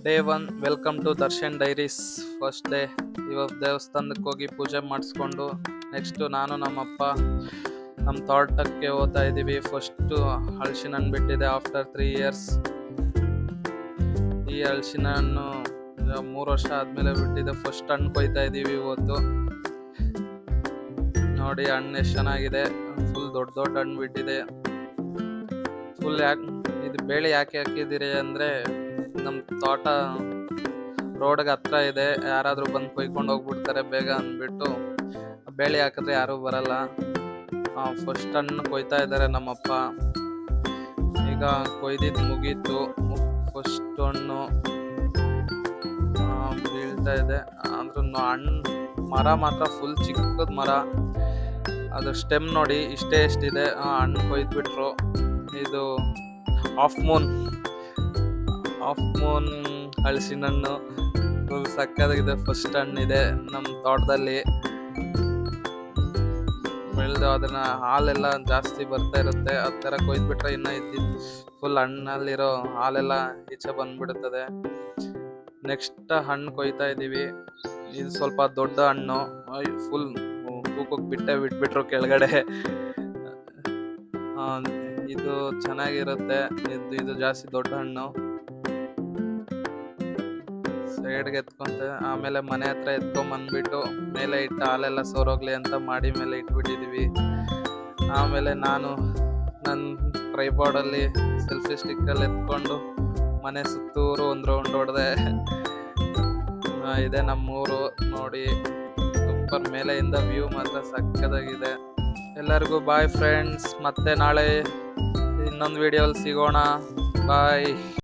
Day 1 welcome to Darshan diaries. First day ಇವಾಗ ದೇವಸ್ಥಾನಕ್ಕೆ ಹೋಗಿ ಪೂಜೆ ಮಾಡಿಸ್ಕೊಂಡು ನೆಕ್ಸ್ಟು ನಾನು ನಮ್ಮಪ್ಪ ನಮ್ಮ ತೋಟಕ್ಕೆ ಹೋಗ್ತಾ ಇದ್ದೀವಿ. ಫಸ್ಟು ಹಲಸಿನ ಹಣ್ಣು ಬಿಟ್ಟಿದೆ ಆಫ್ಟರ್ 3 years. ಈ ಹಲಸಿನ ಹಣ್ಣು 3 ವರ್ಷ ಆದಮೇಲೆ ಬಿಟ್ಟಿದೆ. ಫಸ್ಟ್ ಹಣ್ಣು ಕೊಯ್ತಾ ಇದ್ದೀವಿ ಇವತ್ತು. ನೋಡಿ ಹಣ್ಣು ಎಷ್ಟು ಚೆನ್ನಾಗಿದೆ, ಫುಲ್ ದೊಡ್ಡ ದೊಡ್ಡ ಹಣ್ಣು ಬಿಟ್ಟಿದೆ. ಫುಲ್ ಇದು ಬೇಳೆ ಯಾಕೆ ಹಾಕಿದ್ದೀರಿ ಅಂದರೆ ನಮ್ಮ ತೋಟ ರೋಡ್ಗೆ ಹತ್ರ ಇದೆ, ಯಾರಾದರೂ ಬಂದು ಕೊಯ್ಕೊಂಡು ಹೋಗ್ಬಿಡ್ತಾರೆ ಬೇಗ ಅಂದ್ಬಿಟ್ಟು ಬೇಳೆ ಹಾಕಿದ್ರೆ ಯಾರೂ ಬರಲ್ಲ. ಫಸ್ಟ್ ಹಣ್ಣು ಕೊಯ್ತಾ ಇದ್ದಾರೆ ನಮ್ಮಪ್ಪ. ಈಗ ಕೊಯ್ದಿದ್ದು ಮುಗೀತು. ಫಸ್ಟ್ ಹಣ್ಣು ಬೀಳ್ತಾ ಇದೆ. ಆದ್ರೂ ಹಣ್ಣು ಮರ ಮಾತ್ರ ಫುಲ್ ಚಿಕ್ಕದ ಮರ. ಅದು ಸ್ಟೆಮ್ ನೋಡಿ ಇಷ್ಟೇ ಎಷ್ಟಿದೆ. ಹಣ್ಣು ಕೊಯ್ದುಬಿಟ್ರು. ಇದು ಹಾಫ್ ಮೂನ್ ಹಲಸಿನ ಹಣ್ಣು ಫುಲ್ ಸಕ್ಕತ್ತಾಗಿದೆ. ಫಸ್ಟ್ ಹಣ್ಣಿದೆ ನಮ್ಮ ತೋಟದಲ್ಲಿ ಬೆಳೆದು. ಅದನ್ನ ಹಾಲೆಲ್ಲ ಜಾಸ್ತಿ ಬರ್ತಾ ಇರುತ್ತೆ. ಆ ಥರ ಕೊಯ್ದುಬಿಟ್ರೆ ಇನ್ನೂ ಇದ್ದಿದ್ದು ಫುಲ್ ಹಣ್ಣಲ್ಲಿರೋ ಹಾಲೆಲ್ಲ ಈಚೆ ಬಂದ್ಬಿಡುತ್ತದೆ. ನೆಕ್ಸ್ಟ್ ಹಣ್ಣು ಕೊಯ್ತಾ ಇದ್ದೀವಿ. ಇದು ಸ್ವಲ್ಪ ದೊಡ್ಡ ಹಣ್ಣು, ಫುಲ್ ತೂಕಕ್ಕೆ ಬಿಟ್ಬಿಟ್ರು ಕೆಳಗಡೆ. ಇದು ಚೆನ್ನಾಗಿರುತ್ತೆ. ಇದು ಜಾಸ್ತಿ ದೊಡ್ಡ ಹಣ್ಣು. ಸೈಡ್ಗೆ ಎತ್ಕೊಂತ ಆಮೇಲೆ ಮನೆ ಹತ್ರ ಎತ್ಕೊಂಬಂದ್ಬಿಟ್ಟು ಮೇಲೆ ಇಟ್ಟು ಹಾಲೆಲ್ಲ ಸೋರೋಗ್ಲಿ ಅಂತ ಮಾಡಿ ಮೇಲೆ ಇಟ್ಬಿಟ್ಟಿದ್ದೀವಿ. ಆಮೇಲೆ ನಾನು ನನ್ನ ಟ್ರೈಪಾಡಲ್ಲಿ ಸೆಲ್ಫಿ ಸ್ಟಿಕ್ಕಲ್ಲಿ ಎತ್ಕೊಂಡು ಮನೆ ಸುತ್ತೂರು ಒಂದು ರೌಂಡ್ ಹೊಡೆದೆ. ಇದೆ ನಮ್ಮೂರು ನೋಡಿ, ಸೂಪರ್. ಮೇಲೆಯಿಂದ ವ್ಯೂ ಮಾತ್ರ ಸಕ್ಕತ್ತಾಗಿದೆ. ಎಲ್ಲರಿಗೂ ಬಾಯ್ ಫ್ರೆಂಡ್ಸ್. ಮತ್ತೆ ನಾಳೆ ಇನ್ನೊಂದು ವಿಡಿಯೋಲಿ ಸಿಗೋಣ. ಬಾಯ್.